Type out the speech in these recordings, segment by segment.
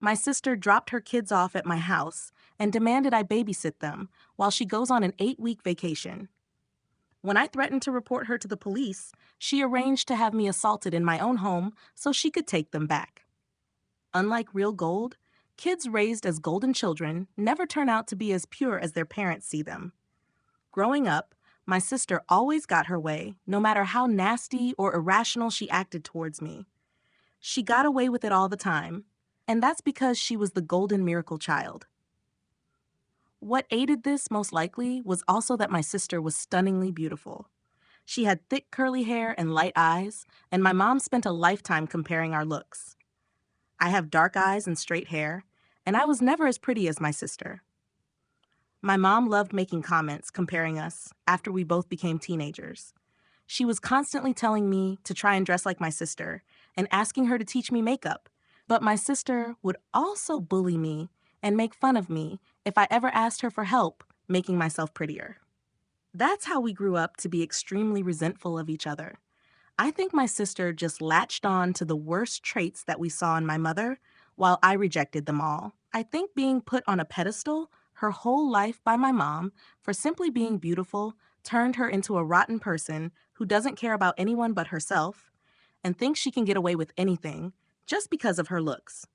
My sister dropped her kids off at my house and demanded I babysit them while she goes on an 8-week vacation. When I threatened to report her to the police, she arranged to have me assaulted in my own home so she could take them back. Unlike real gold, kids raised as golden children never turn out to be as pure as their parents see them. Growing up, my sister always got her way, no matter how nasty or irrational she acted towards me. She got away with it all the time, and that's because she was the golden miracle child. What aided this, most likely, was also that my sister was stunningly beautiful. She had thick curly hair and light eyes, and my mom spent a lifetime comparing our looks. I have dark eyes and straight hair, and I was never as pretty as my sister. My mom loved making comments comparing us after we both became teenagers. She was constantly telling me to try and dress like my sister and asking her to teach me makeup, but my sister would also bully me and make fun of me if I ever asked her for help making myself prettier. That's how we grew up to be extremely resentful of each other. I think my sister just latched on to the worst traits that we saw in my mother, while I rejected them all. I think being put on a pedestal her whole life by my mom for simply being beautiful turned her into a rotten person who doesn't care about anyone but herself and thinks she can get away with anything just because of her looks.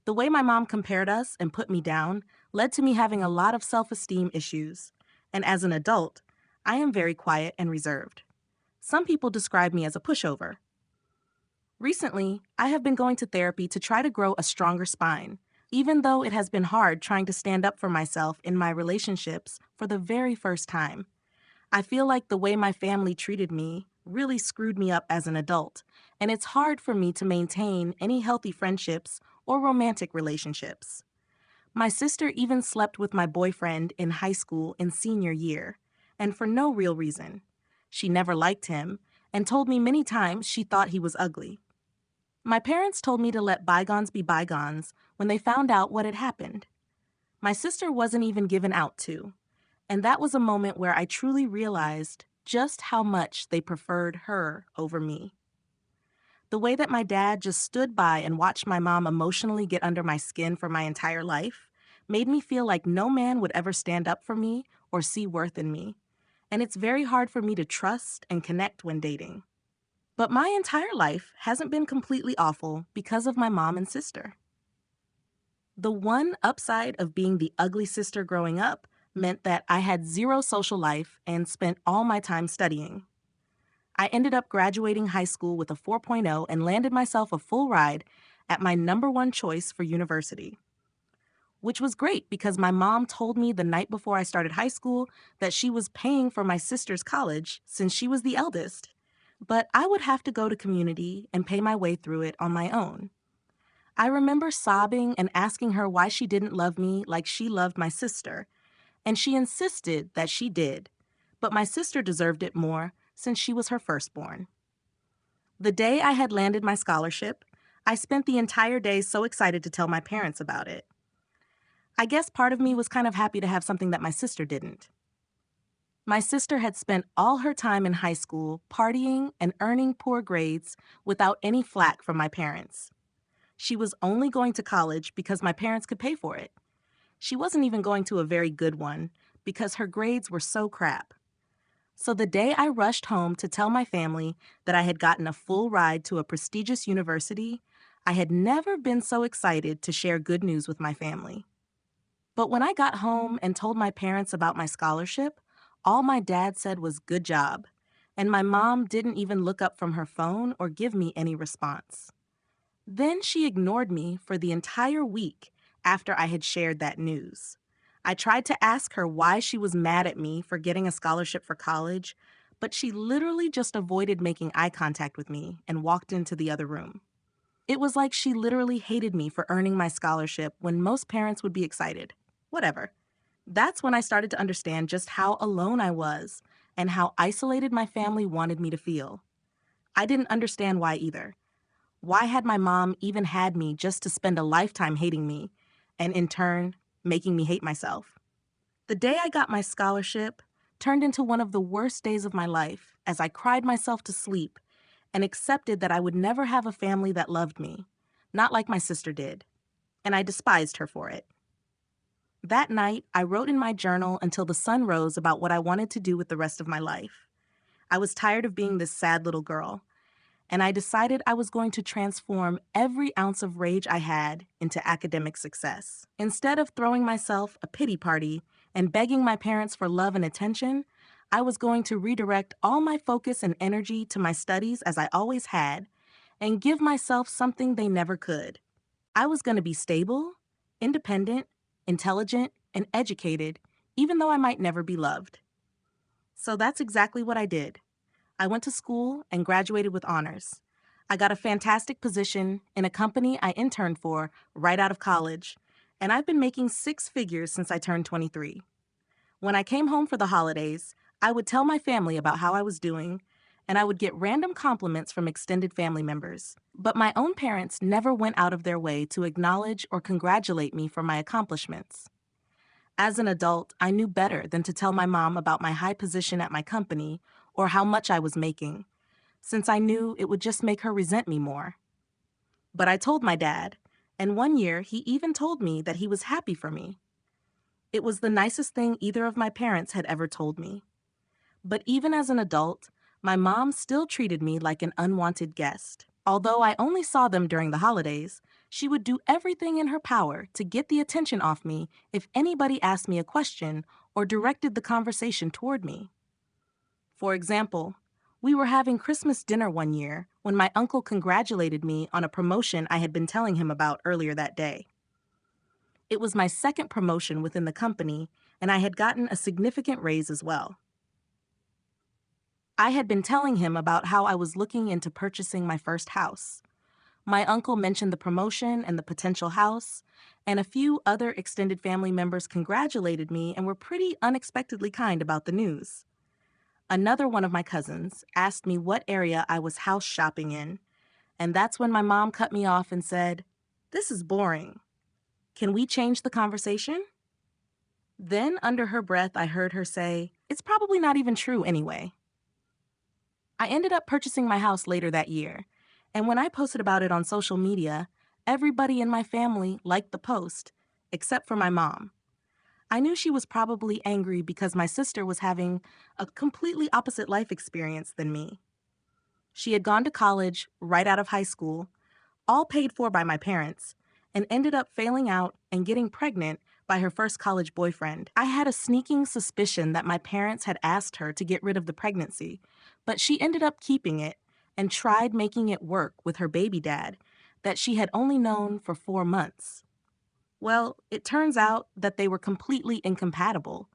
The way my mom compared us and put me down led to me having a lot of self-esteem issues, and as an adult, I am very quiet and reserved. Some people describe me as a pushover. Recently, I have been going to therapy to try to grow a stronger spine, even though it has been hard trying to stand up for myself in my relationships for the very first time. I feel like the way my family treated me really screwed me up as an adult, and it's hard for me to maintain any healthy friendships or romantic relationships. My sister even slept with my boyfriend in high school in senior year, and for no real reason. She never liked him and told me many times she thought he was ugly. My parents told me to let bygones be bygones when they found out what had happened. My sister wasn't even given out to, and that was a moment where I truly realized just how much they preferred her over me. The way that my dad just stood by and watched my mom emotionally get under my skin for my entire life made me feel like no man would ever stand up for me or see worth in me, and it's very hard for me to trust and connect when dating. But my entire life hasn't been completely awful because of my mom and sister. The one upside of being the ugly sister growing up meant that I had zero social life and spent all my time studying. I ended up graduating high school with a 4.0 and landed myself a full ride at my number one choice for university, which was great because my mom told me the night before I started high school that she was paying for my sister's college since she was the eldest, but I would have to go to community and pay my way through it on my own. I remember sobbing and asking her why she didn't love me like she loved my sister, and she insisted that she did, but my sister deserved it more since she was her firstborn. The day I had landed my scholarship, I spent the entire day so excited to tell my parents about it. I guess part of me was kind of happy to have something that my sister didn't. My sister had spent all her time in high school partying and earning poor grades without any flack from my parents. She was only going to college because my parents could pay for it. She wasn't even going to a very good one because her grades were so crap. So the day I rushed home to tell my family that I had gotten a full ride to a prestigious university, I had never been so excited to share good news with my family. But when I got home and told my parents about my scholarship, all my dad said was good job, and my mom didn't even look up from her phone or give me any response. Then she ignored me for the entire week after I had shared that news. I tried to ask her why she was mad at me for getting a scholarship for college, but she literally just avoided making eye contact with me and walked into the other room. It was like she literally hated me for earning my scholarship when most parents would be excited. Whatever. That's when I started to understand just how alone I was and how isolated my family wanted me to feel. I didn't understand why either. Why had my mom even had me just to spend a lifetime hating me, and in turn, making me hate myself? The day I got my scholarship turned into one of the worst days of my life as I cried myself to sleep and accepted that I would never have a family that loved me, not like my sister did. and I despised her for it. That night, I wrote in my journal until the sun rose about what I wanted to do with the rest of my life. I was tired of being this sad little girl, and I decided I was going to transform every ounce of rage I had into academic success. Instead of throwing myself a pity party and begging my parents for love and attention, I was going to redirect all my focus and energy to my studies as I always had and give myself something they never could. I was going to be stable, independent, intelligent, and educated, even though I might never be loved. So that's exactly what I did. I went to school and graduated with honors. I got a fantastic position in a company I interned for right out of college, and I've been making six figures since I turned 23. When I came home for the holidays, I would tell my family about how I was doing, and I would get random compliments from extended family members. But my own parents never went out of their way to acknowledge or congratulate me for my accomplishments. As an adult, I knew better than to tell my mom about my high position at my company or how much I was making, since I knew it would just make her resent me more. But I told my dad, and one year he even told me that he was happy for me. It was the nicest thing either of my parents had ever told me. But even as an adult, my mom still treated me like an unwanted guest. Although I only saw them during the holidays, she would do everything in her power to get the attention off me if anybody asked me a question or directed the conversation toward me. For example, we were having Christmas dinner one year when my uncle congratulated me on a promotion I had been telling him about earlier that day. It was my second promotion within the company, and I had gotten a significant raise as well. I had been telling him about how I was looking into purchasing my first house. My uncle mentioned the promotion and the potential house, and a few other extended family members congratulated me and were pretty unexpectedly kind about the news. Another one of my cousins asked me what area I was house shopping in, and that's when my mom cut me off and said, "This is boring. Can we change the conversation?" Then, under her breath, I heard her say, "It's probably not even true anyway." I ended up purchasing my house later that year, and when I posted about it on social media, everybody in my family liked the post, except for my mom. I knew she was probably angry because my sister was having a completely opposite life experience than me. She had gone to college right out of high school, all paid for by my parents, and ended up failing out and getting pregnant by her first college boyfriend. I had a sneaking suspicion that my parents had asked her to get rid of the pregnancy, but she ended up keeping it and tried making it work with her baby dad that she had only known for 4 months. Well, it turns out that they were completely incompatible,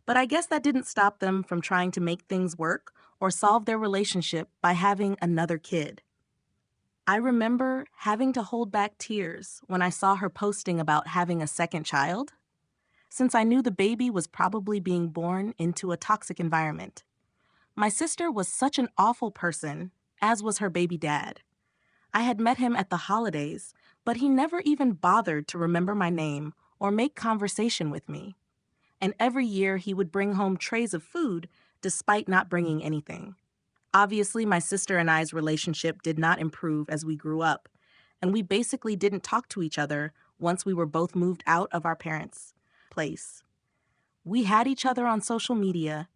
but I guess that didn't stop them from trying to make things work or solve their relationship by having another kid. I remember having to hold back tears when I saw her posting about having a second child, since I knew the baby was probably being born into a toxic environment. My sister was such an awful person, as was her baby dad. I had met him at the holidays, but he never even bothered to remember my name or make conversation with me. And every year he would bring home trays of food despite not bringing anything. Obviously, my sister and I's relationship did not improve as we grew up, and we basically didn't talk to each other once we were both moved out of our parents' place. We had each other on social media,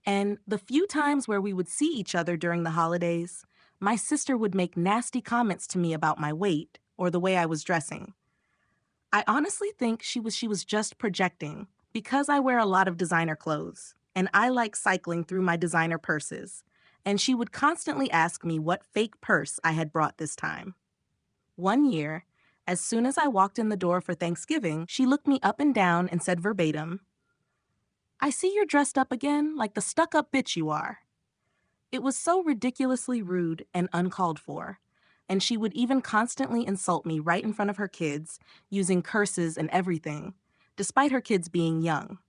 and the few times where we would see each other during the holidays, my sister would make nasty comments to me about my weight or the way I was dressing. I honestly think she was just projecting because I wear a lot of designer clothes, and I like cycling through my designer purses, and she would constantly ask me what fake purse I had brought this time. One year, as soon as I walked in the door for Thanksgiving, she looked me up and down and said verbatim, "I see you're dressed up again like the stuck-up bitch you are." It was so ridiculously rude and uncalled for, and she would even constantly insult me right in front of her kids, using curses and everything, despite her kids being young.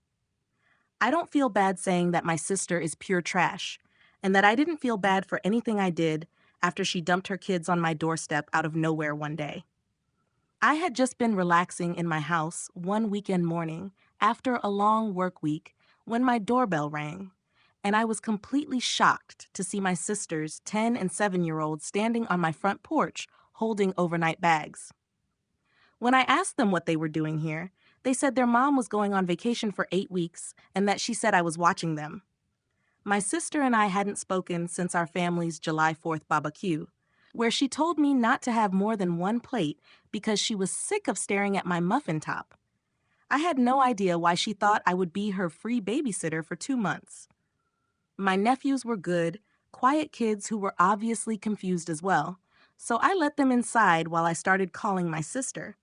I don't feel bad saying that my sister is pure trash, and that I didn't feel bad for anything I did after she dumped her kids on my doorstep out of nowhere one day. I had just been relaxing in my house one weekend morning after a long work week when my doorbell rang, and I was completely shocked to see my sisters, 10 and 7-year-olds, standing on my front porch holding overnight bags. When I asked them what they were doing here, they said their mom was going on vacation for 8 weeks and that she said I was watching them. My sister and I hadn't spoken since our family's July 4th barbecue, where she told me not to have more than one plate because she was sick of staring at my muffin top. I had no idea why she thought I would be her free babysitter for 2 months. My nephews were good, quiet kids who were obviously confused as well, so I let them inside while I started calling my sister.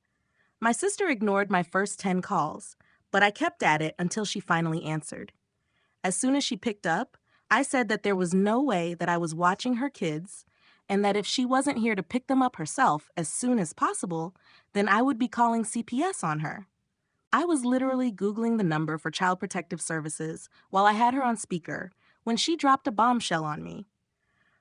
My sister ignored my first 10 calls, but I kept at it until she finally answered. As soon as she picked up, I said that there was no way that I was watching her kids, and that if she wasn't here to pick them up herself as soon as possible, then I would be calling CPS on her. I was literally Googling the number for Child Protective Services while I had her on speaker when she dropped a bombshell on me.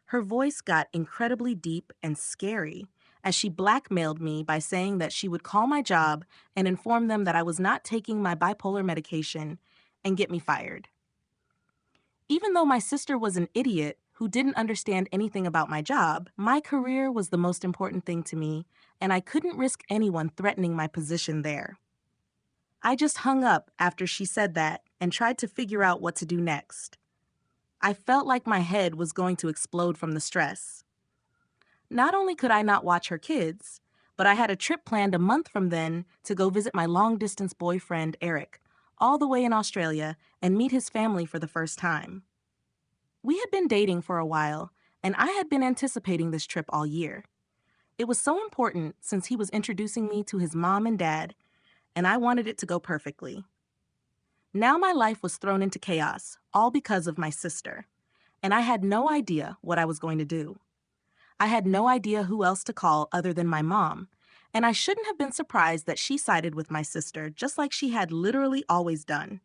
Her voice got incredibly deep and scary as she blackmailed me by saying that she would call my job and inform them that I was not taking my bipolar medication and get me fired. Even though my sister was an idiot who didn't understand anything about my job, my career was the most important thing to me, and I couldn't risk anyone threatening my position there. I just hung up after she said that and tried to figure out what to do next. I felt like my head was going to explode from the stress. Not only could I not watch her kids, but I had a trip planned a month from then to go visit my long-distance boyfriend, Eric, all the way in Australia, and meet his family for the first time. We had been dating for a while, and I had been anticipating this trip all year. It was so important since he was introducing me to his mom and dad, and I wanted it to go perfectly. Now my life was thrown into chaos, all because of my sister, and I had no idea what I was going to do. I had no idea who else to call other than my mom, and I shouldn't have been surprised that she sided with my sister just like she had literally always done.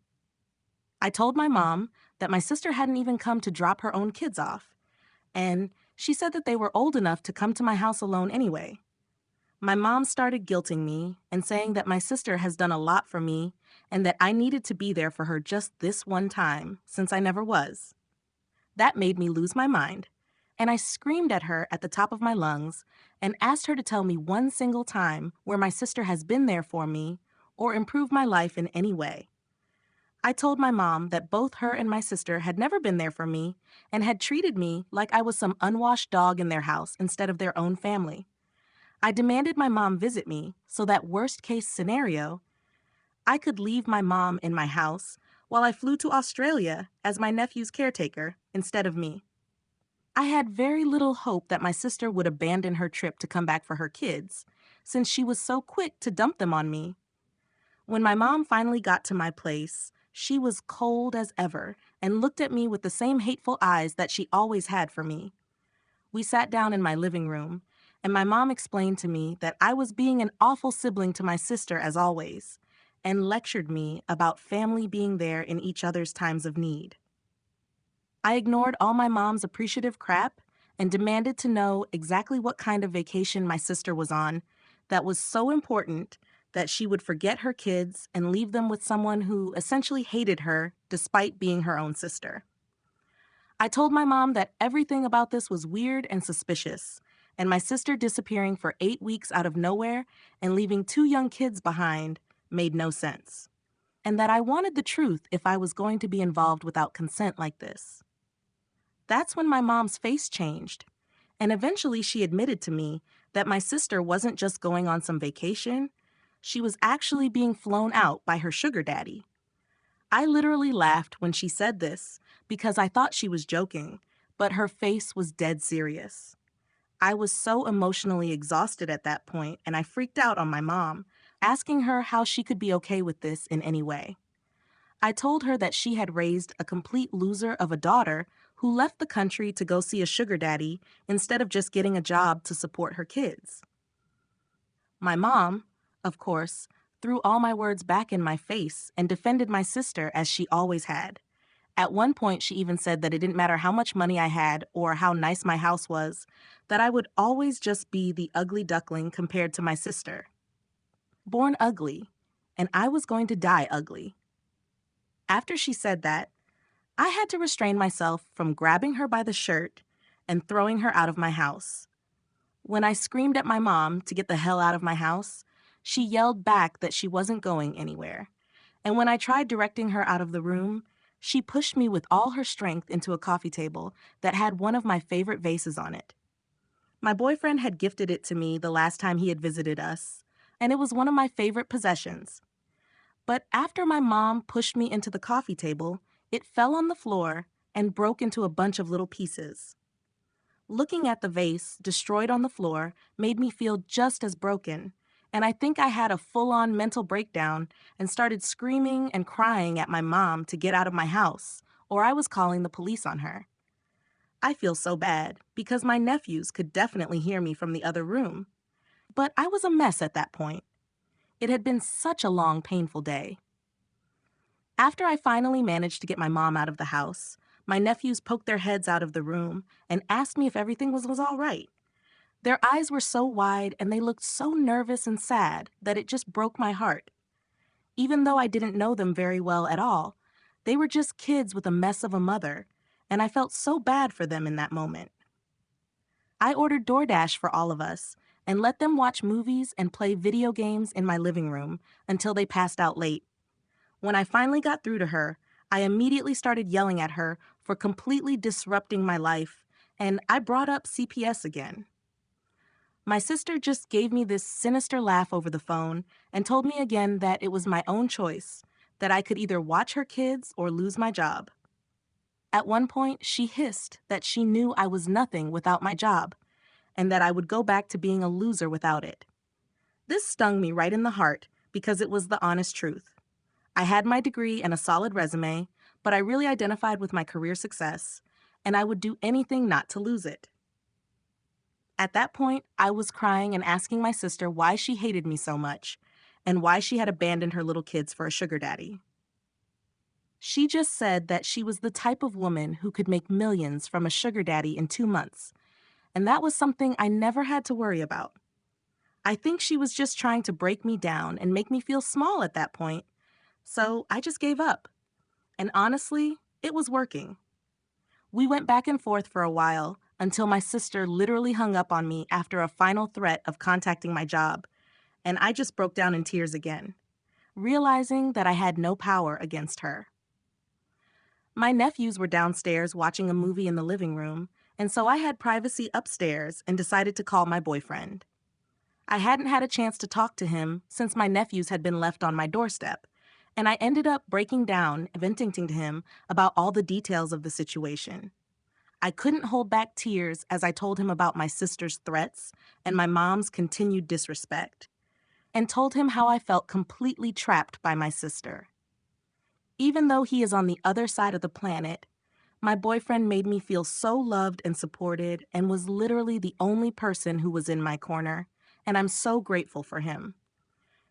I told my mom that my sister hadn't even come to drop her own kids off, and she said that they were old enough to come to my house alone anyway. My mom started guilting me and saying that my sister has done a lot for me and that I needed to be there for her just this one time, since I never was. That made me lose my mind, and I screamed at her at the top of my lungs and asked her to tell me one single time where my sister has been there for me or improved my life in any way. I told my mom that both her and my sister had never been there for me and had treated me like I was some unwashed dog in their house instead of their own family. I demanded my mom visit me so that worst-case scenario, I could leave my mom in my house while I flew to Australia as my nephew's caretaker instead of me. I had very little hope that my sister would abandon her trip to come back for her kids, since she was so quick to dump them on me. When my mom finally got to my place, she was cold as ever and looked at me with the same hateful eyes that she always had for me. We sat down in my living room, and my mom explained to me that I was being an awful sibling to my sister as always, and lectured me about family being there in each other's times of need. I ignored all my mom's appreciative crap and demanded to know exactly what kind of vacation my sister was on that was so important that she would forget her kids and leave them with someone who essentially hated her despite being her own sister. I told my mom that everything about this was weird and suspicious, and my sister disappearing for 8 weeks out of nowhere and leaving 2 young kids behind made no sense, and that I wanted the truth if I was going to be involved without consent like this. That's when my mom's face changed, and eventually she admitted to me that my sister wasn't just going on some vacation, she was actually being flown out by her sugar daddy. I literally laughed when she said this because I thought she was joking, but her face was dead serious. I was so emotionally exhausted at that point, and I freaked out on my mom, asking her how she could be okay with this in any way. I told her that she had raised a complete loser of a daughter who left the country to go see a sugar daddy instead of just getting a job to support her kids. My mom, of course, threw all my words back in my face and defended my sister as she always had. At one point, she even said that it didn't matter how much money I had or how nice my house was, that I would always just be the ugly duckling compared to my sister. Born ugly, and I was going to die ugly. After she said that, I had to restrain myself from grabbing her by the shirt and throwing her out of my house. When I screamed at my mom to get the hell out of my house, She yelled back that she wasn't going anywhere. And when I tried directing her out of the room, she pushed me with all her strength into a coffee table that had one of my favorite vases on it. My boyfriend had gifted it to me the last time he had visited us, and it was one of my favorite possessions. But after my mom pushed me into the coffee table, it fell on the floor and broke into a bunch of little pieces. Looking at the vase, destroyed on the floor, made me feel just as broken, and I think I had a full-on mental breakdown and started screaming and crying at my mom to get out of my house, or I was calling the police on her. I feel so bad because my nephews could definitely hear me from the other room. But I was a mess at that point. It had been such a long, painful day. After I finally managed to get my mom out of the house, my nephews poked their heads out of the room and asked me if everything was all right. Their eyes were so wide and they looked so nervous and sad that it just broke my heart. Even though I didn't know them very well at all, they were just kids with a mess of a mother, and I felt so bad for them in that moment. I ordered DoorDash for all of us and let them watch movies and play video games in my living room until they passed out late. When I finally got through to her, I immediately started yelling at her for completely disrupting my life, and I brought up CPS again. My sister just gave me this sinister laugh over the phone and told me again that it was my own choice, that I could either watch her kids or lose my job. At one point, she hissed that she knew I was nothing without my job, and that I would go back to being a loser without it. This stung me right in the heart because it was the honest truth. I had my degree and a solid resume, but I really identified with my career success, and I would do anything not to lose it. At that point, I was crying and asking my sister why she hated me so much, and why she had abandoned her little kids for a sugar daddy. She just said that she was the type of woman who could make millions from a sugar daddy in 2 months, and that was something I never had to worry about. I think she was just trying to break me down and make me feel small at that point, so I just gave up. And honestly, it was working. We went back and forth for a while until my sister literally hung up on me after a final threat of contacting my job, and I just broke down in tears again, realizing that I had no power against her. My nephews were downstairs watching a movie in the living room, and so I had privacy upstairs and decided to call my boyfriend. I hadn't had a chance to talk to him since my nephews had been left on my doorstep, and I ended up breaking down, venting to him about all the details of the situation. I couldn't hold back tears as I told him about my sister's threats and my mom's continued disrespect, and told him how I felt completely trapped by my sister. Even though he is on the other side of the planet, my boyfriend made me feel so loved and supported and was literally the only person who was in my corner, and I'm so grateful for him.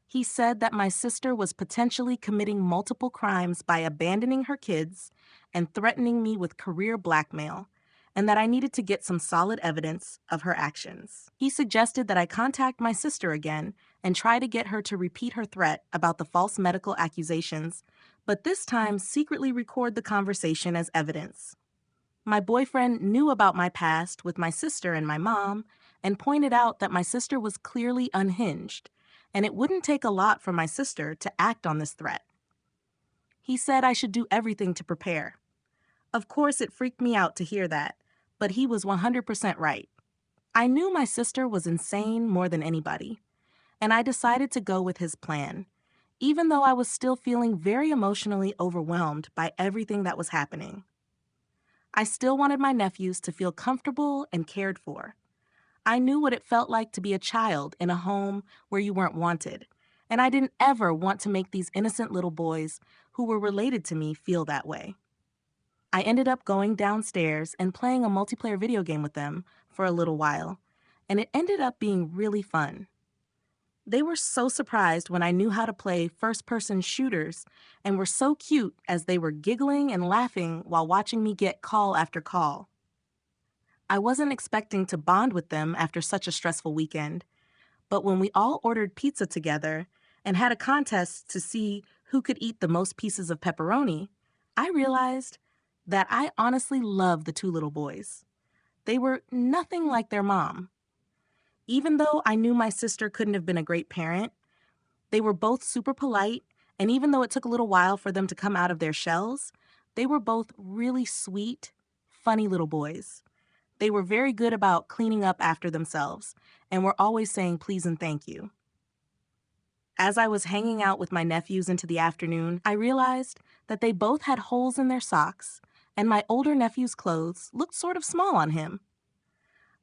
He said that my sister was potentially committing multiple crimes by abandoning her kids and threatening me with career blackmail, and that I needed to get some solid evidence of her actions. He suggested that I contact my sister again and try to get her to repeat her threat about the false medical accusations, but this time secretly record the conversation as evidence. My boyfriend knew about my past with my sister and my mom and pointed out that my sister was clearly unhinged, and it wouldn't take a lot for my sister to act on this threat. He said I should do everything to prepare. Of course, it freaked me out to hear that, but he was 100% right. I knew my sister was insane more than anybody, and I decided to go with his plan, even though I was still feeling very emotionally overwhelmed by everything that was happening. I still wanted my nephews to feel comfortable and cared for. I knew what it felt like to be a child in a home where you weren't wanted, and I didn't ever want to make these innocent little boys who were related to me feel that way. I ended up going downstairs and playing a multiplayer video game with them for a little while, and it ended up being really fun. They were so surprised when I knew how to play first-person shooters and were so cute as they were giggling and laughing while watching me get call after call. I wasn't expecting to bond with them after such a stressful weekend, but when we all ordered pizza together and had a contest to see who could eat the most pieces of pepperoni, I realized that I honestly loved the two little boys. They were nothing like their mom. Even though I knew my sister couldn't have been a great parent, They were both super polite, and even though it took a little while for them to come out of their shells, they were both really sweet, funny little boys. They were very good about cleaning up after themselves and were always saying please and thank you. As I was hanging out with my nephews into the afternoon, I realized that they both had holes in their socks, and my older nephew's clothes looked sort of small on him.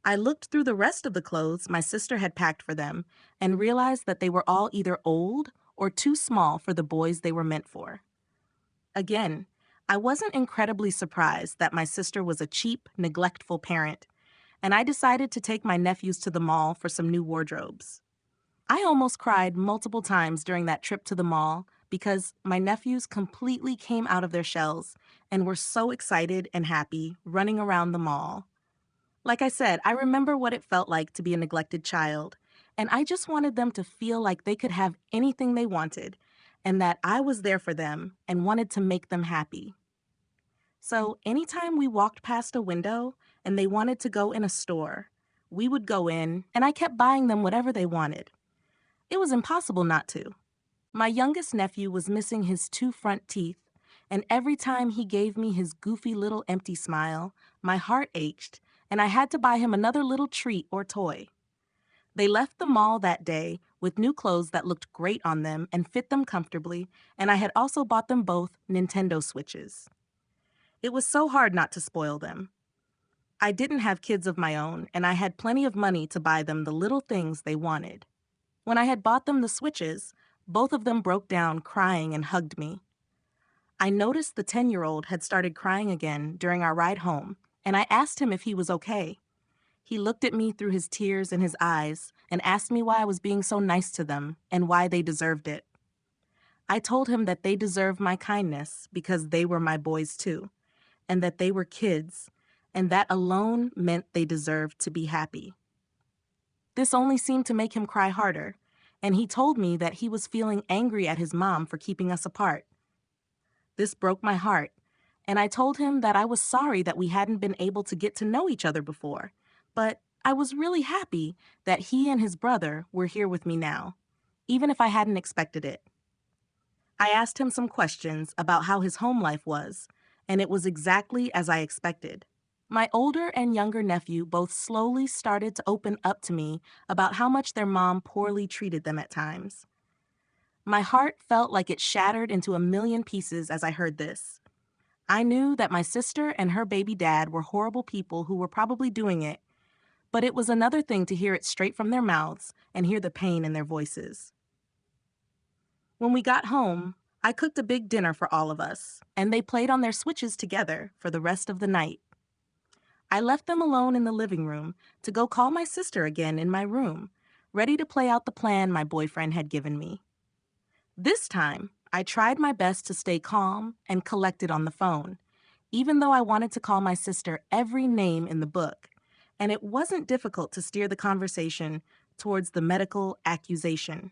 I looked through the rest of the clothes my sister had packed for them and realized that they were all either old or too small for the boys they were meant for. Again, I wasn't incredibly surprised that my sister was a cheap, neglectful parent, and I decided to take my nephews to the mall for some new wardrobes. I almost cried multiple times during that trip to the mall because my nephews completely came out of their shells and were so excited and happy running around the mall. Like I said, I remember what it felt like to be a neglected child, and I just wanted them to feel like they could have anything they wanted and that I was there for them and wanted to make them happy. So anytime we walked past a window and they wanted to go in a store, we would go in and I kept buying them whatever they wanted. It was impossible not to. My youngest nephew was missing his two front teeth, and every time he gave me his goofy little empty smile, my heart ached, and I had to buy him another little treat or toy. They left the mall that day with new clothes that looked great on them and fit them comfortably, and I had also bought them both Nintendo Switches. It was so hard not to spoil them. I didn't have kids of my own, and I had plenty of money to buy them the little things they wanted. When I had bought them the Switches, both of them broke down crying and hugged me. I noticed the 10-year-old had started crying again during our ride home, and I asked him if he was okay. He looked at me through his tears in his eyes and asked me why I was being so nice to them and why they deserved it. I told him that they deserved my kindness because they were my boys too, and that they were kids, and that alone meant they deserved to be happy. This only seemed to make him cry harder, and he told me that he was feeling angry at his mom for keeping us apart. This broke my heart, and I told him that I was sorry that we hadn't been able to get to know each other before, but I was really happy that he and his brother were here with me now, even if I hadn't expected it. I asked him some questions about how his home life was, and it was exactly as I expected. My older and younger nephew both slowly started to open up to me about how much their mom poorly treated them at times. My heart felt like it shattered into a million pieces as I heard this. I knew that my sister and her baby dad were horrible people who were probably doing it, but it was another thing to hear it straight from their mouths and hear the pain in their voices. When we got home, I cooked a big dinner for all of us, and they played on their Switches together for the rest of the night. I left them alone in the living room to go call my sister again in my room, ready to play out the plan my boyfriend had given me. This time, I tried my best to stay calm and collected on the phone, even though I wanted to call my sister every name in the book, and it wasn't difficult to steer the conversation towards the medical accusation.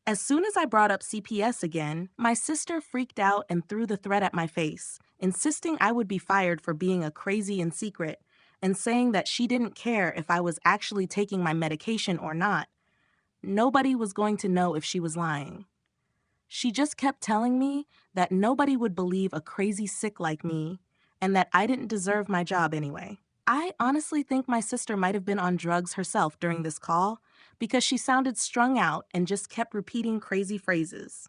As soon as I brought up CPS again, my sister freaked out and threw the threat at my face, insisting I would be fired for being a crazy in secret, and saying that she didn't care if I was actually taking my medication or not. Nobody was going to know if she was lying. She just kept telling me that nobody would believe a crazy sick like me, and that I didn't deserve my job anyway. I honestly think my sister might have been on drugs herself during this call, because she sounded strung out and just kept repeating crazy phrases.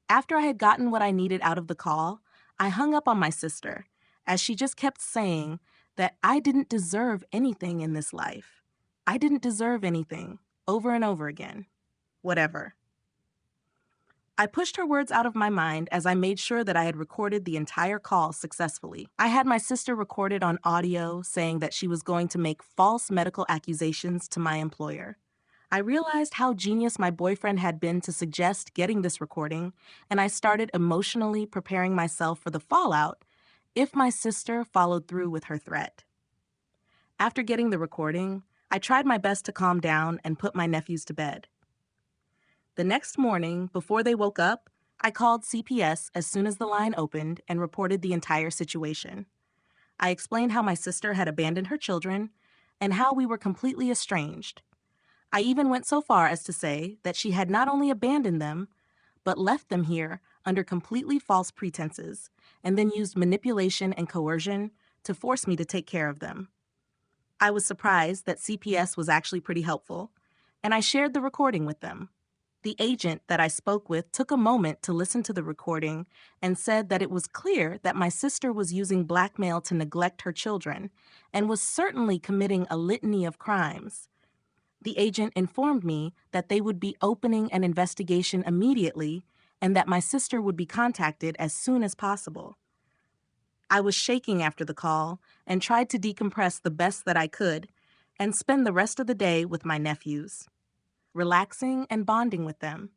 After I had gotten what I needed out of the call, I hung up on my sister, as she just kept saying that I didn't deserve anything in this life. I didn't deserve anything, over and over again. Whatever. I pushed her words out of my mind as I made sure that I had recorded the entire call successfully. I had my sister recorded on audio saying that she was going to make false medical accusations to my employer. I realized how genius my boyfriend had been to suggest getting this recording, and I started emotionally preparing myself for the fallout if my sister followed through with her threat. After getting the recording, I tried my best to calm down and put my nephews to bed. The next morning, before they woke up, I called CPS as soon as the line opened and reported the entire situation. I explained how my sister had abandoned her children and how we were completely estranged. I even went so far as to say that she had not only abandoned them, but left them here under completely false pretenses, and then used manipulation and coercion to force me to take care of them. I was surprised that CPS was actually pretty helpful, and I shared the recording with them. The agent that I spoke with took a moment to listen to the recording and said that it was clear that my sister was using blackmail to neglect her children and was certainly committing a litany of crimes. The agent informed me that they would be opening an investigation immediately and that my sister would be contacted as soon as possible. I was shaking after the call and tried to decompress the best that I could and spend the rest of the day with my nephews, relaxing and bonding with them.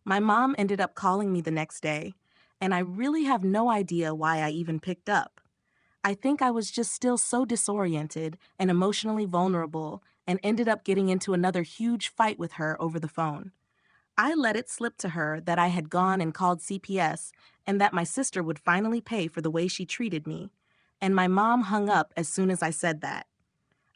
My mom ended up calling me the next day, and I really have no idea why I even picked up. I think I was just still so disoriented and emotionally vulnerable and ended up getting into another huge fight with her over the phone. I let it slip to her that I had gone and called CPS and that my sister would finally pay for the way she treated me, and my mom hung up as soon as I said that.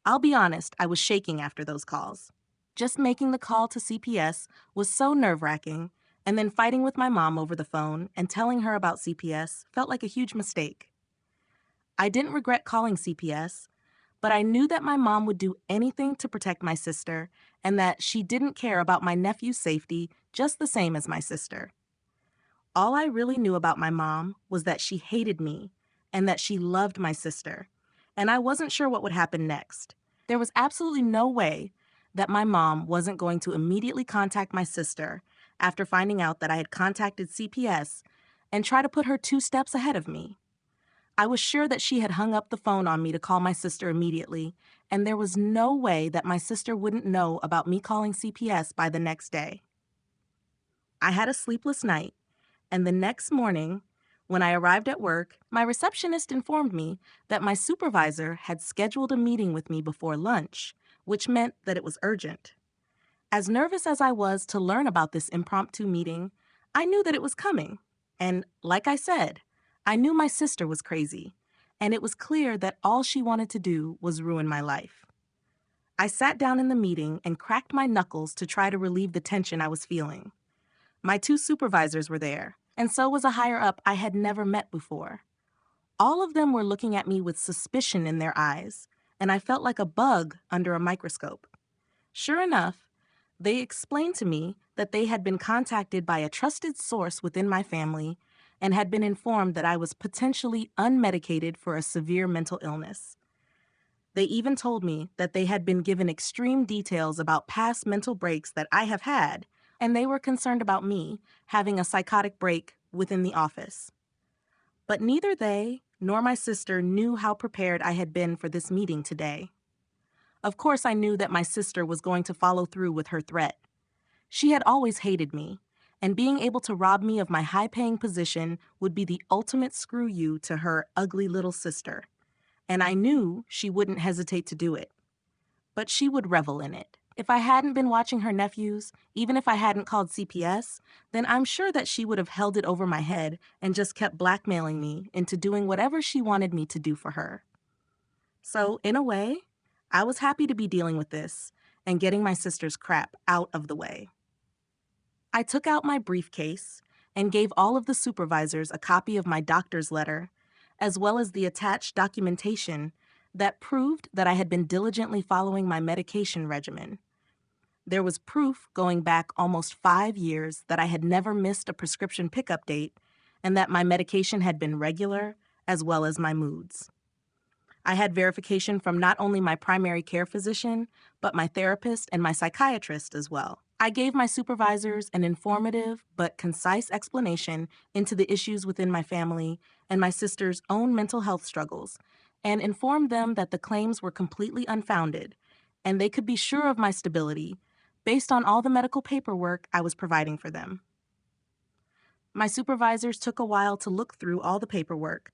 I'll be honest, I was shaking after those calls. Just making the call to CPS was so nerve-wracking, and then fighting with my mom over the phone and telling her about CPS felt like a huge mistake. I didn't regret calling CPS, but I knew that my mom would do anything to protect my sister and that she didn't care about my nephew's safety just the same as my sister. All I really knew about my mom was that she hated me and that she loved my sister, and I wasn't sure what would happen next. There was absolutely no way that my mom wasn't going to immediately contact my sister after finding out that I had contacted CPS and try to put her 2 steps ahead of me. I was sure that she had hung up the phone on me to call my sister immediately, and there was no way that my sister wouldn't know about me calling CPS by the next day. I had a sleepless night, and the next morning, when I arrived at work, my receptionist informed me that my supervisor had scheduled a meeting with me before lunch, which meant that it was urgent. As nervous as I was to learn about this impromptu meeting, I knew that it was coming. And like I said, I knew my sister was crazy, and it was clear that all she wanted to do was ruin my life. I sat down in the meeting and cracked my knuckles to try to relieve the tension I was feeling. My 2 supervisors were there, and so was a higher up I had never met before. All of them were looking at me with suspicion in their eyes, and I felt like a bug under a microscope. Sure enough, they explained to me that they had been contacted by a trusted source within my family and had been informed that I was potentially unmedicated for a severe mental illness. They even told me that they had been given extreme details about past mental breaks that I have had, and they were concerned about me having a psychotic break within the office. But neither they nor my sister knew how prepared I had been for this meeting today. Of course, I knew that my sister was going to follow through with her threat. She had always hated me, and being able to rob me of my high-paying position would be the ultimate screw you to her ugly little sister. And I knew she wouldn't hesitate to do it. But she would revel in it. If I hadn't been watching her nephews, even if I hadn't called CPS, then I'm sure that she would have held it over my head and just kept blackmailing me into doing whatever she wanted me to do for her. So, in a way, I was happy to be dealing with this and getting my sister's crap out of the way. I took out my briefcase and gave all of the supervisors a copy of my doctor's letter, as well as the attached documentation that proved that I had been diligently following my medication regimen. There was proof going back almost 5 years that I had never missed a prescription pickup date and that my medication had been regular, as well as my moods. I had verification from not only my primary care physician, but my therapist and my psychiatrist as well. I gave my supervisors an informative but concise explanation into the issues within my family and my sister's own mental health struggles, and informed them that the claims were completely unfounded, and they could be sure of my stability based on all the medical paperwork I was providing for them. My supervisors took a while to look through all the paperwork,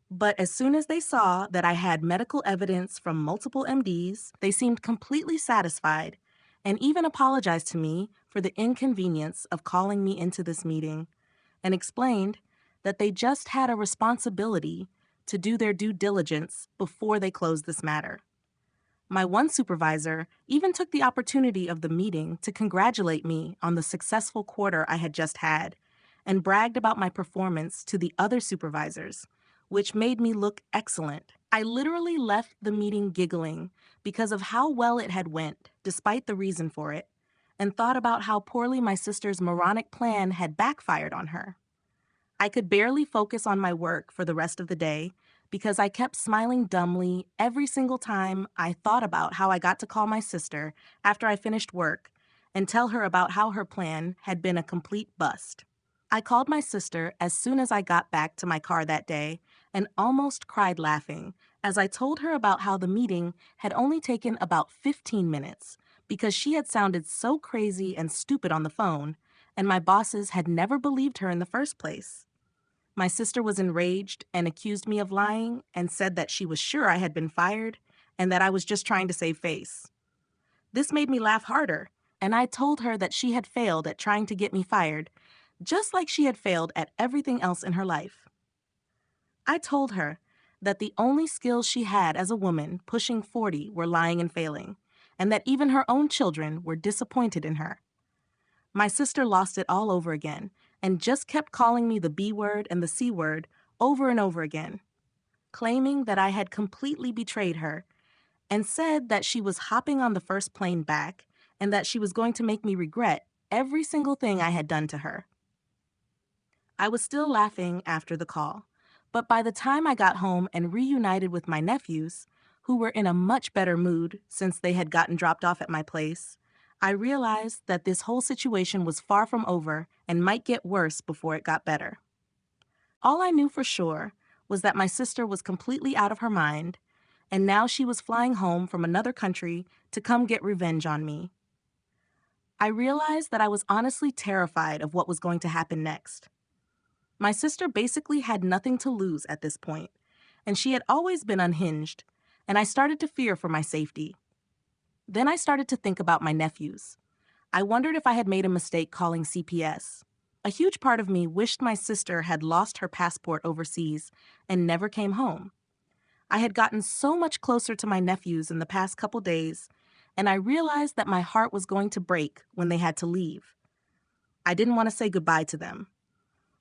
but as soon as they saw that I had medical evidence from multiple MDs, they seemed completely satisfied and even apologized to me for the inconvenience of calling me into this meeting and explained that they just had a responsibility to do their due diligence before they closed this matter. My one supervisor even took the opportunity of the meeting to congratulate me on the successful quarter I had just had and bragged about my performance to the other supervisors, which made me look excellent. I literally left the meeting giggling because of how well it had went, despite the reason for it, and thought about how poorly my sister's moronic plan had backfired on her. I could barely focus on my work for the rest of the day because I kept smiling dumbly every single time I thought about how I got to call my sister after I finished work and tell her about how her plan had been a complete bust. I called my sister as soon as I got back to my car that day and almost cried laughing as I told her about how the meeting had only taken about 15 minutes because she had sounded so crazy and stupid on the phone, and my bosses had never believed her in the first place. My sister was enraged and accused me of lying and said that she was sure I had been fired and that I was just trying to save face. This made me laugh harder, and I told her that she had failed at trying to get me fired, just like she had failed at everything else in her life. I told her that the only skills she had as a woman pushing 40 were lying and failing, and that even her own children were disappointed in her. My sister lost it all over again and just kept calling me the B word and the C word over and over again, claiming that I had completely betrayed her and said that she was hopping on the first plane back and that she was going to make me regret every single thing I had done to her. I was still laughing after the call, but by the time I got home and reunited with my nephews, who were in a much better mood since they had gotten dropped off at my place, I realized that this whole situation was far from over and might get worse before it got better. All I knew for sure was that my sister was completely out of her mind, and now she was flying home from another country to come get revenge on me. I realized that I was honestly terrified of what was going to happen next. My sister basically had nothing to lose at this point, and she had always been unhinged, and I started to fear for my safety. Then I started to think about my nephews. I wondered if I had made a mistake calling CPS. A huge part of me wished my sister had lost her passport overseas and never came home. I had gotten so much closer to my nephews in the past couple days, and I realized that my heart was going to break when they had to leave. I didn't want to say goodbye to them.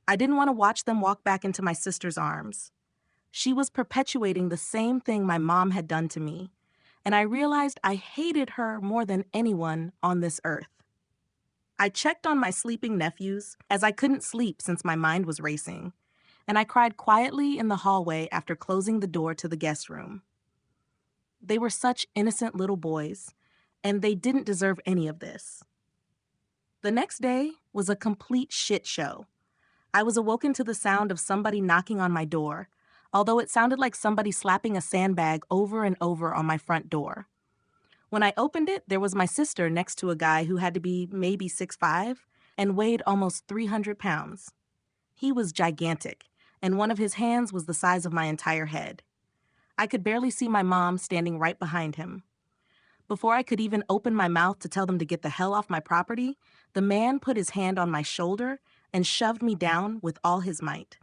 I didn't want to watch them walk back into my sister's arms. She was perpetuating the same thing my mom had done to me, and I realized I hated her more than anyone on this earth. I checked on my sleeping nephews, as I couldn't sleep since my mind was racing, and I cried quietly in the hallway after closing the door to the guest room. They were such innocent little boys, and they didn't deserve any of this. The next day was a complete shit show. I was awoken to the sound of somebody knocking on my door, although it sounded like somebody slapping a sandbag over and over on my front door. When I opened it, there was my sister next to a guy who had to be maybe 6'5" and weighed almost 300 pounds. He was gigantic, and one of his hands was the size of my entire head. I could barely see my mom standing right behind him. Before I could even open my mouth to tell them to get the hell off my property, the man put his hand on my shoulder and shoved me down with all his might.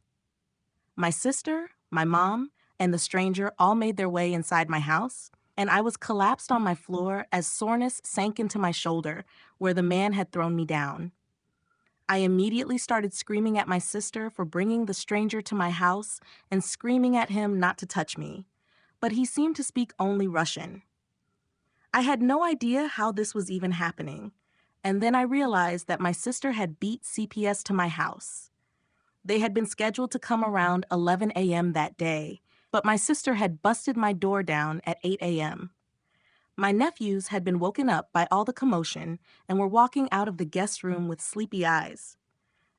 My sister, my mom, and the stranger all made their way inside my house, and I was collapsed on my floor as soreness sank into my shoulder where the man had thrown me down. I immediately started screaming at my sister for bringing the stranger to my house and screaming at him not to touch me, but he seemed to speak only Russian. I had no idea how this was even happening, and then I realized that my sister had beat CPS to my house. They had been scheduled to come around 11 a.m. that day, but my sister had busted my door down at 8 a.m. My nephews had been woken up by all the commotion and were walking out of the guest room with sleepy eyes.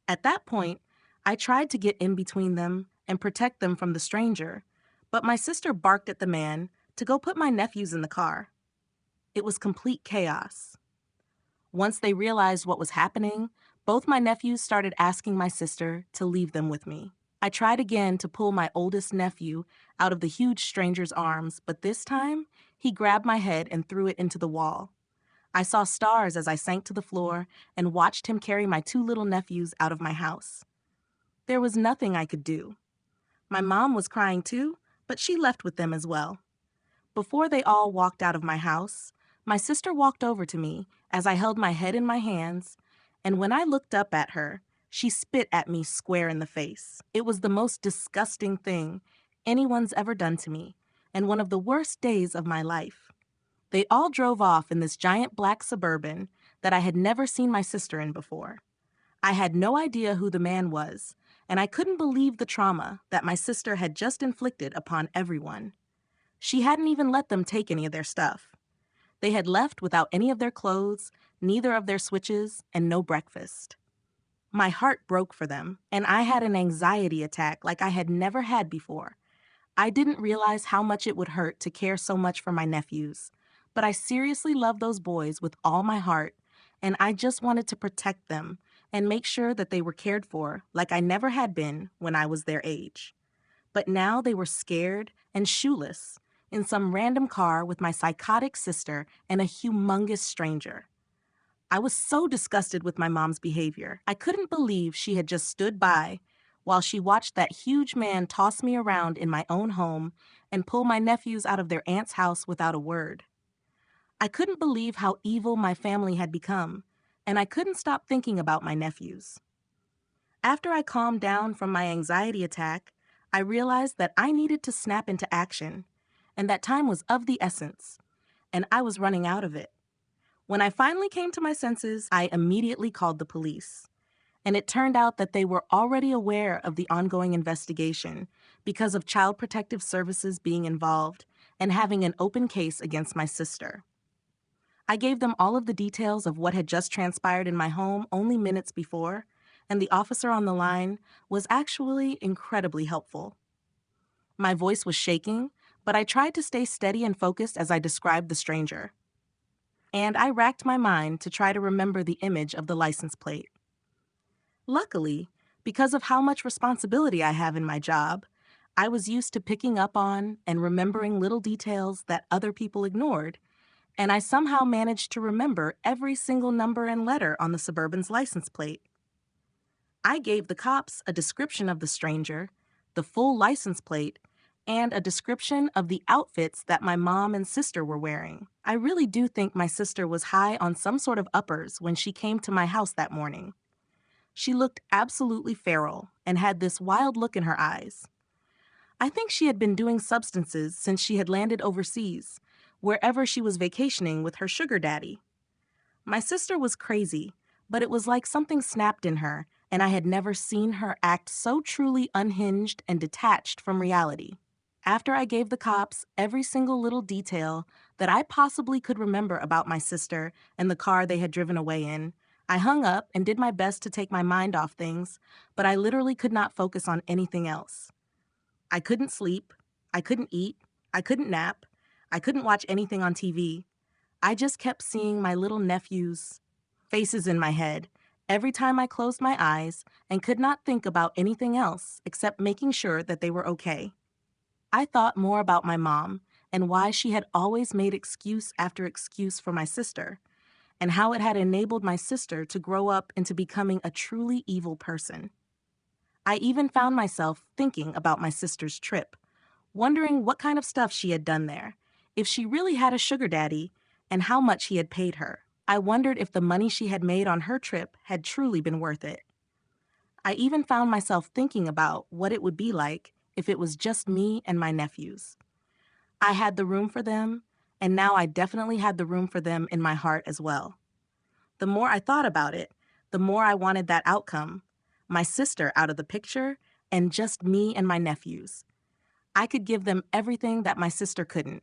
At that point, I tried to get in between them and protect them from the stranger, but my sister barked at the man to go put my nephews in the car. It was complete chaos. Once they realized what was happening, both my nephews started asking my sister to leave them with me. I tried again to pull my oldest nephew out of the huge stranger's arms, but this time, he grabbed my head and threw it into the wall. I saw stars as I sank to the floor and watched him carry my two little nephews out of my house. There was nothing I could do. My mom was crying too, but she left with them as well. Before they all walked out of my house, my sister walked over to me as I held my head in my hands, and when I looked up at her, she spit at me square in the face. It was the most disgusting thing anyone's ever done to me, and one of the worst days of my life. They all drove off in this giant black Suburban that I had never seen my sister in before. I had no idea who the man was, and I couldn't believe the trauma that my sister had just inflicted upon everyone. She hadn't even let them take any of their stuff. They had left without any of their clothes, neither of their switches, and no breakfast. My heart broke for them, and I had an anxiety attack like I had never had before. I didn't realize how much it would hurt to care so much for my nephews, but I seriously loved those boys with all my heart, and I just wanted to protect them and make sure that they were cared for like I never had been when I was their age. But now they were scared and shoeless in some random car with my psychotic sister and a humongous stranger. I was so disgusted with my mom's behavior. I couldn't believe she had just stood by while she watched that huge man toss me around in my own home and pull my nephews out of their aunt's house without a word. I couldn't believe how evil my family had become, and I couldn't stop thinking about my nephews. After I calmed down from my anxiety attack, I realized that I needed to snap into action, and that time was of the essence, and I was running out of it. When I finally came to my senses, I immediately called the police. And it turned out that they were already aware of the ongoing investigation because of Child Protective Services being involved and having an open case against my sister. I gave them all of the details of what had just transpired in my home only minutes before, and the officer on the line was actually incredibly helpful. My voice was shaking, but I tried to stay steady and focused as I described the stranger. And I racked my mind to try to remember the image of the license plate. Luckily, because of how much responsibility I have in my job, I was used to picking up on and remembering little details that other people ignored, and I somehow managed to remember every single number and letter on the Suburban's license plate. I gave the cops a description of the stranger, the full license plate, and a description of the outfits that my mom and sister were wearing. I really do think my sister was high on some sort of uppers when she came to my house that morning. She looked absolutely feral and had this wild look in her eyes. I think she had been doing substances since she had landed overseas, wherever she was vacationing with her sugar daddy. My sister was crazy, but it was like something snapped in her, and I had never seen her act so truly unhinged and detached from reality. After I gave the cops every single little detail that I possibly could remember about my sister and the car they had driven away in, I hung up and did my best to take my mind off things, but I literally could not focus on anything else. I couldn't sleep, I couldn't eat, I couldn't nap, I couldn't watch anything on TV. I just kept seeing my little nephews' faces in my head every time I closed my eyes and could not think about anything else except making sure that they were okay. I thought more about my mom and why she had always made excuse after excuse for my sister, and how it had enabled my sister to grow up into becoming a truly evil person. I even found myself thinking about my sister's trip, wondering what kind of stuff she had done there, if she really had a sugar daddy, and how much he had paid her. I wondered if the money she had made on her trip had truly been worth it. I even found myself thinking about what it would be like if it was just me and my nephews. I had the room for them, and now I definitely had the room for them in my heart as well. The more I thought about it, the more I wanted that outcome. My sister out of the picture, and just me and my nephews. I could give them everything that my sister couldn't.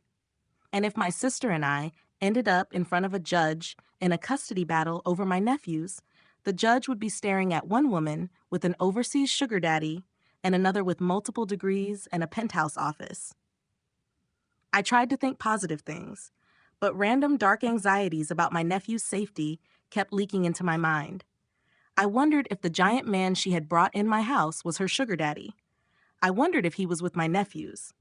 And if my sister and I ended up in front of a judge in a custody battle over my nephews, the judge would be staring at one woman with an overseas sugar daddy and another with multiple degrees and a penthouse office. I tried to think positive things, but random dark anxieties about my nephew's safety kept leaking into my mind. I wondered if the giant man she had brought in my house was her sugar daddy. I wondered if he was with my nephews.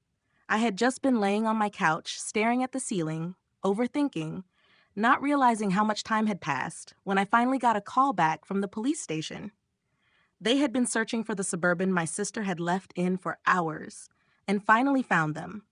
I had just been laying on my couch, staring at the ceiling, overthinking, not realizing how much time had passed, when I finally got a call back from the police station. They had been searching for the Suburban my sister had left in for hours, and finally found them.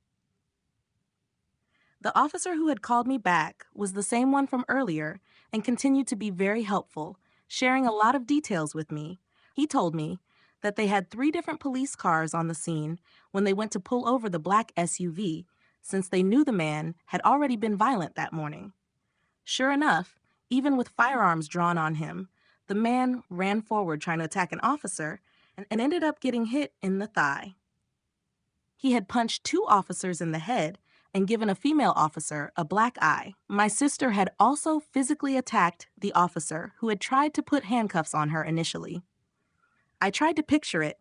The officer who had called me back was the same one from earlier and continued to be very helpful, sharing a lot of details with me. He told me that they had 3 different police cars on the scene when they went to pull over the black SUV, since they knew the man had already been violent that morning. Sure enough, even with firearms drawn on him, the man ran forward trying to attack an officer and ended up getting hit in the thigh. He had punched 2 officers in the head and given a female officer a black eye. My sister had also physically attacked the officer who had tried to put handcuffs on her initially. I tried to picture it,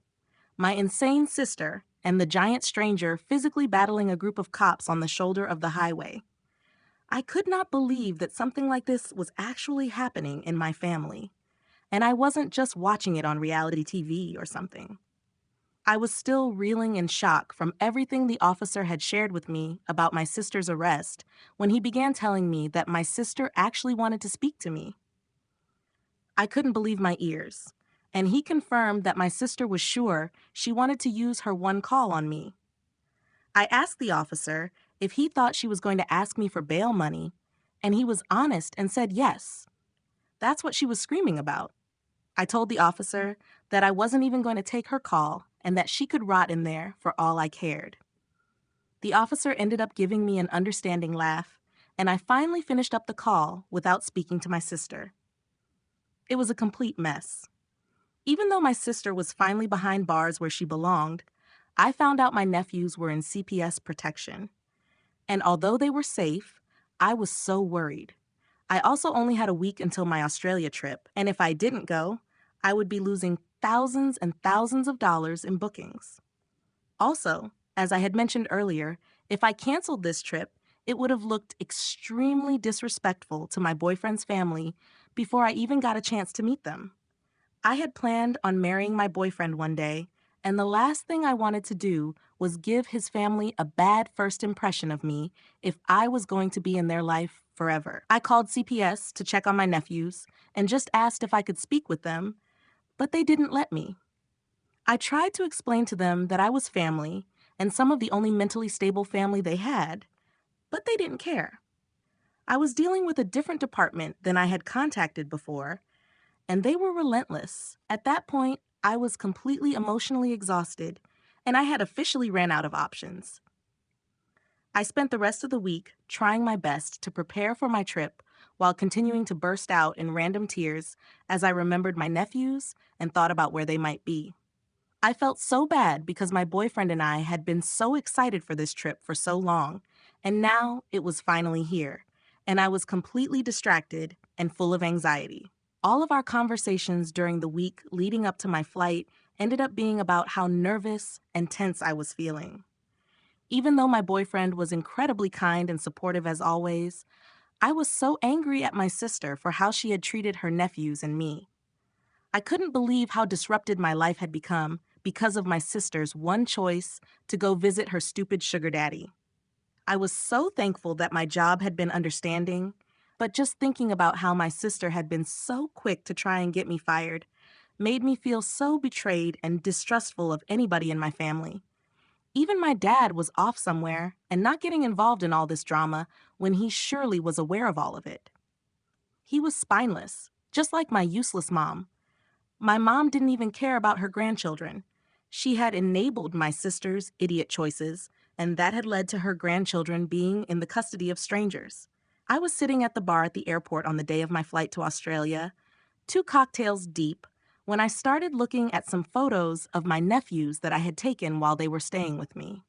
my insane sister and the giant stranger physically battling a group of cops on the shoulder of the highway. I could not believe that something like this was actually happening in my family, and I wasn't just watching it on reality TV or something. I was still reeling in shock from everything the officer had shared with me about my sister's arrest when he began telling me that my sister actually wanted to speak to me. I couldn't believe my ears, and he confirmed that my sister was sure she wanted to use her one call on me. I asked the officer if he thought she was going to ask me for bail money, and he was honest and said yes. That's what she was screaming about. I told the officer that I wasn't even going to take her call and that she could rot in there for all I cared. The officer ended up giving me an understanding laugh, and I finally finished up the call without speaking to my sister. It was a complete mess. Even though my sister was finally behind bars where she belonged, I found out my nephews were in CPS protection. And although they were safe, I was so worried. I also only had a week until my Australia trip, and if I didn't go, I would be losing thousands and thousands of dollars in bookings. Also, as I had mentioned earlier, if I canceled this trip, it would have looked extremely disrespectful to my boyfriend's family before I even got a chance to meet them. I had planned on marrying my boyfriend one day, and the last thing I wanted to do was give his family a bad first impression of me if I was going to be in their life forever. I called CPS to check on my nephews and just asked if I could speak with them, but they didn't let me. I tried to explain to them that I was family and some of the only mentally stable family they had, but they didn't care. I was dealing with a different department than I had contacted before, and they were relentless. At that point, I was completely emotionally exhausted, and I had officially ran out of options. I spent the rest of the week trying my best to prepare for my trip while continuing to burst out in random tears as I remembered my nephews and thought about where they might be. I felt so bad because my boyfriend and I had been so excited for this trip for so long, and now it was finally here, and I was completely distracted and full of anxiety. All of our conversations during the week leading up to my flight ended up being about how nervous and tense I was feeling. Even though my boyfriend was incredibly kind and supportive as always, I was so angry at my sister for how she had treated her nephews and me. I couldn't believe how disrupted my life had become because of my sister's one choice to go visit her stupid sugar daddy. I was so thankful that my job had been understanding, but just thinking about how my sister had been so quick to try and get me fired made me feel so betrayed and distrustful of anybody in my family. Even my dad was off somewhere and not getting involved in all this drama when he surely was aware of all of it. He was spineless, just like my useless mom. My mom didn't even care about her grandchildren. She had enabled my sister's idiot choices, and that had led to her grandchildren being in the custody of strangers. I was sitting at the bar at the airport on the day of my flight to Australia, 2 cocktails deep, when I started looking at some photos of my nephews that I had taken while they were staying with me.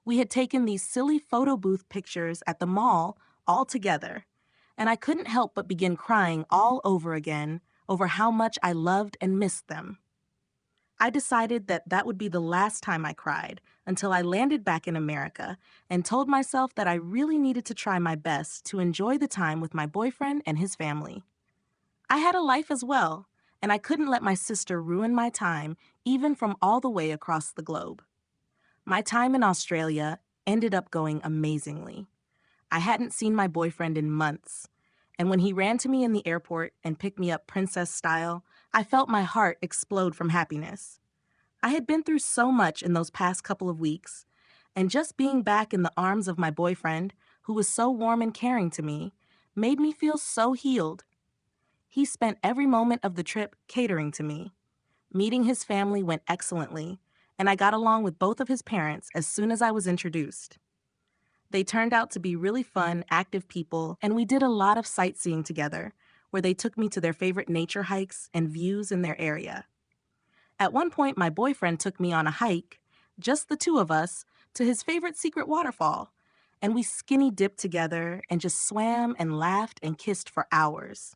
We had taken these silly photo booth pictures at the mall all together, and I couldn't help but begin crying all over again over how much I loved and missed them. I decided that that would be the last time I cried until I landed back in America and told myself that I really needed to try my best to enjoy the time with my boyfriend and his family. I had a life as well, and I couldn't let my sister ruin my time even from all the way across the globe. My time in Australia ended up going amazingly. I hadn't seen my boyfriend in months, and when he ran to me in the airport and picked me up princess style, I felt my heart explode from happiness. I had been through so much in those past couple of weeks, and just being back in the arms of my boyfriend who was so warm and caring to me, made me feel so healed. He spent every moment of the trip catering to me. Meeting his family went excellently, and I got along with both of his parents as soon as I was introduced. They turned out to be really fun, active people, and we did a lot of sightseeing together, where they took me to their favorite nature hikes and views in their area. At one point, my boyfriend took me on a hike, just the two of us, to his favorite secret waterfall, and we skinny dipped together and just swam and laughed and kissed for hours.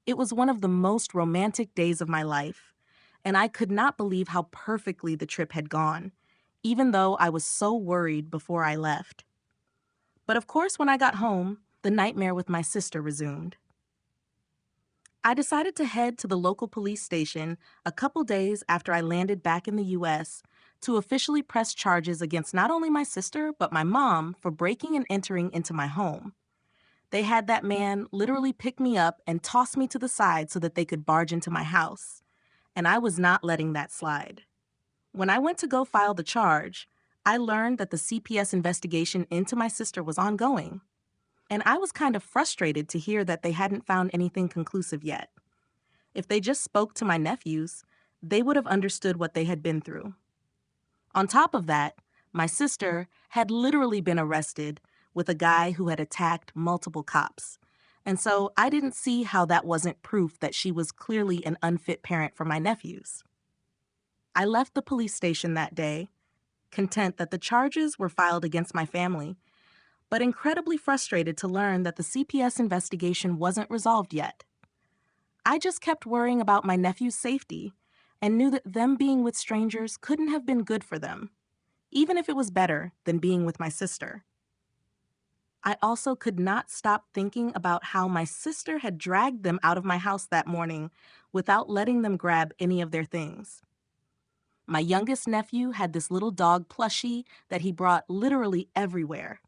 It was one of the most romantic days of my life, and I could not believe how perfectly the trip had gone, even though I was so worried before I left. But of course, when I got home, the nightmare with my sister resumed. I decided to head to the local police station a couple days after I landed back in the U.S. to officially press charges against not only my sister, but my mom for breaking and entering into my home. They had that man literally pick me up and toss me to the side so that they could barge into my house, and I was not letting that slide. When I went to go file the charge, I learned that the CPS investigation into my sister was ongoing, and I was kind of frustrated to hear that they hadn't found anything conclusive yet. If they just spoke to my nephews, they would have understood what they had been through. On top of that, my sister had literally been arrested with a guy who had attacked multiple cops. And so I didn't see how that wasn't proof that she was clearly an unfit parent for my nephews. I left the police station that day, content that the charges were filed against my family, but incredibly frustrated to learn that the CPS investigation wasn't resolved yet. I just kept worrying about my nephew's safety and knew that them being with strangers couldn't have been good for them, even if it was better than being with my sister. I also could not stop thinking about how my sister had dragged them out of my house that morning without letting them grab any of their things. My youngest nephew had this little dog plushie that he brought literally everywhere.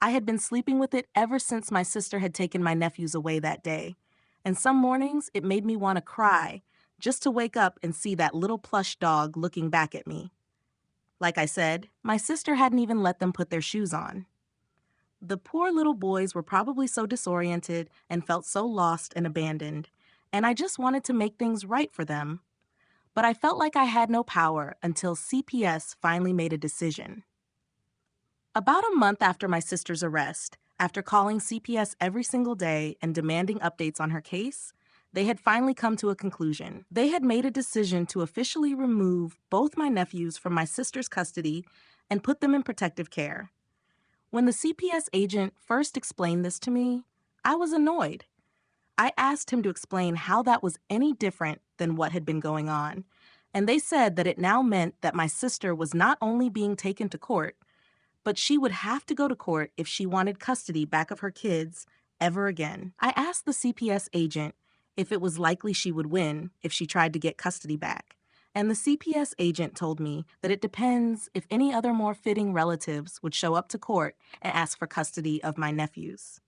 I had been sleeping with it ever since my sister had taken my nephews away that day, and some mornings it made me want to cry just to wake up and see that little plush dog looking back at me. Like I said, my sister hadn't even let them put their shoes on. The poor little boys were probably so disoriented and felt so lost and abandoned, and I just wanted to make things right for them. But I felt like I had no power until CPS finally made a decision. About a month after my sister's arrest, after calling CPS every single day and demanding updates on her case, they had finally come to a conclusion. They had made a decision to officially remove both my nephews from my sister's custody and put them in protective care. When the CPS agent first explained this to me, I was annoyed. I asked him to explain how that was any different than what had been going on, and they said that it now meant that my sister was not only being taken to court, but she would have to go to court if she wanted custody back of her kids ever again. I asked the CPS agent if it was likely she would win if she tried to get custody back, and the CPS agent told me that it depends if any other more fitting relatives would show up to court and ask for custody of my nephews.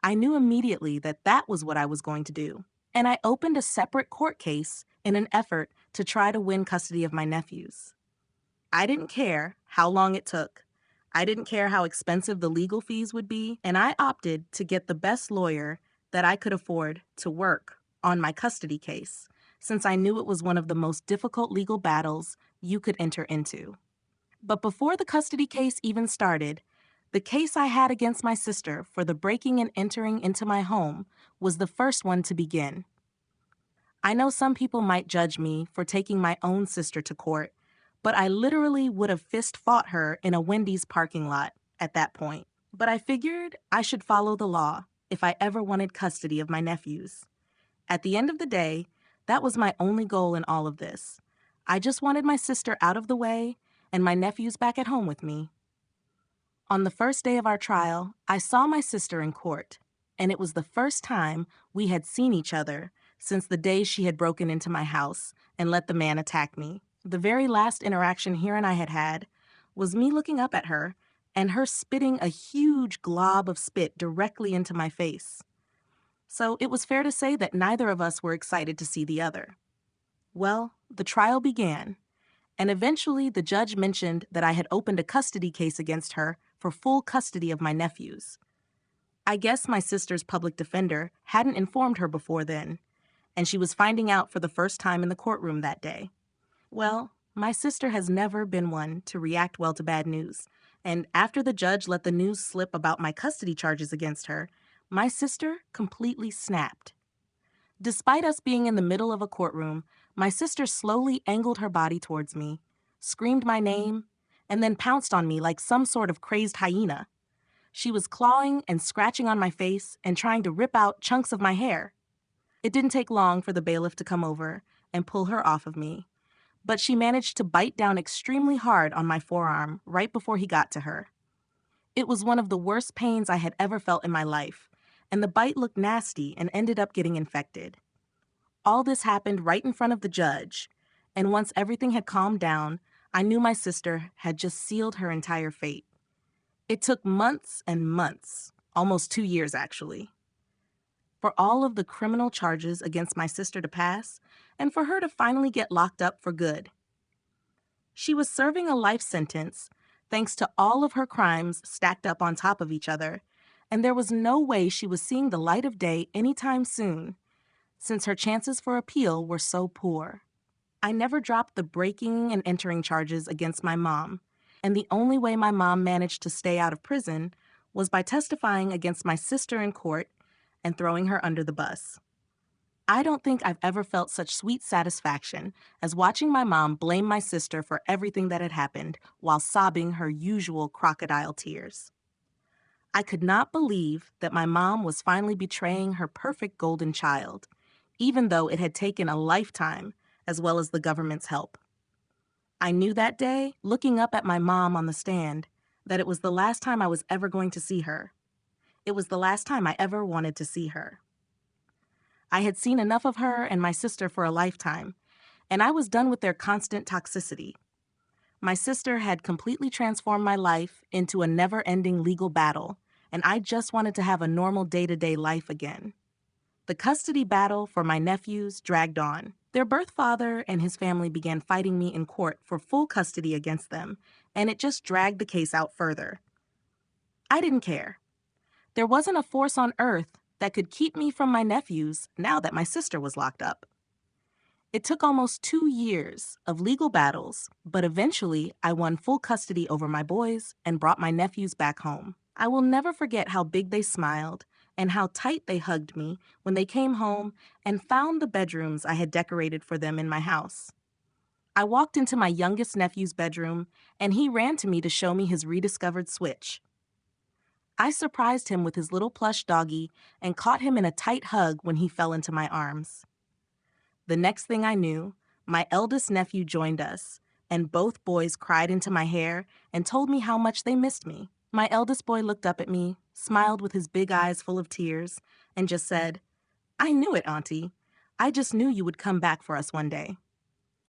I knew immediately that that was what I was going to do, and I opened a separate court case in an effort to try to win custody of my nephews. I didn't care how long it took. I didn't care how expensive the legal fees would be, and I opted to get the best lawyer that I could afford to work on my custody case, since I knew it was one of the most difficult legal battles you could enter into. But before the custody case even started, the case I had against my sister for the breaking and entering into my home was the first one to begin. I know some people might judge me for taking my own sister to court, but I literally would have fist fought her in a Wendy's parking lot at that point. But I figured I should follow the law if I ever wanted custody of my nephews. At the end of the day, that was my only goal in all of this. I just wanted my sister out of the way and my nephews back at home with me. On the first day of our trial, I saw my sister in court, and it was the first time we had seen each other since the day she had broken into my house and let the man attack me. The very last interaction he and I had had was me looking up at her and her spitting a huge glob of spit directly into my face. So it was fair to say that neither of us were excited to see the other. Well, the trial began, and eventually the judge mentioned that I had opened a custody case against her for full custody of my nephews. I guess my sister's public defender hadn't informed her before then, and she was finding out for the first time in the courtroom that day. Well, my sister has never been one to react well to bad news, and after the judge let the news slip about my custody charges against her, my sister completely snapped. Despite us being in the middle of a courtroom, my sister slowly angled her body towards me, screamed my name, and then pounced on me like some sort of crazed hyena. She was clawing and scratching on my face and trying to rip out chunks of my hair. It didn't take long for the bailiff to come over and pull her off of me, but she managed to bite down extremely hard on my forearm right before he got to her. It was one of the worst pains I had ever felt in my life, and the bite looked nasty and ended up getting infected. All this happened right in front of the judge, and once everything had calmed down, I knew my sister had just sealed her entire fate. It took months and months, almost 2 years actually, for all of the criminal charges against my sister to pass and for her to finally get locked up for good. She was serving a life sentence thanks to all of her crimes stacked up on top of each other, and there was no way she was seeing the light of day anytime soon, since her chances for appeal were so poor. I never dropped the breaking and entering charges against my mom, and the only way my mom managed to stay out of prison was by testifying against my sister in court and throwing her under the bus. I don't think I've ever felt such sweet satisfaction as watching my mom blame my sister for everything that had happened while sobbing her usual crocodile tears. I could not believe that my mom was finally betraying her perfect golden child, even though it had taken a lifetime as well as the government's help. I knew that day, looking up at my mom on the stand, that it was the last time I was ever going to see her. It was the last time I ever wanted to see her. I had seen enough of her and my sister for a lifetime, and I was done with their constant toxicity. My sister had completely transformed my life into a never-ending legal battle, and I just wanted to have a normal day-to-day life again. The custody battle for my nephews dragged on. Their birth father and his family began fighting me in court for full custody against them, and it just dragged the case out further. I didn't care. There wasn't a force on earth that could keep me from my nephews now that my sister was locked up. It took almost 2 years of legal battles, but eventually I won full custody over my boys and brought my nephews back home. I will never forget how big they smiled and how tight they hugged me when they came home and found the bedrooms I had decorated for them in my house. I walked into my youngest nephew's bedroom, and he ran to me to show me his rediscovered Switch. I surprised him with his little plush doggy and caught him in a tight hug when he fell into my arms. The next thing I knew, my eldest nephew joined us, and both boys cried into my hair and told me how much they missed me. My eldest boy looked up at me, smiled with his big eyes full of tears, and just said, "I knew it, Auntie. I just knew you would come back for us one day."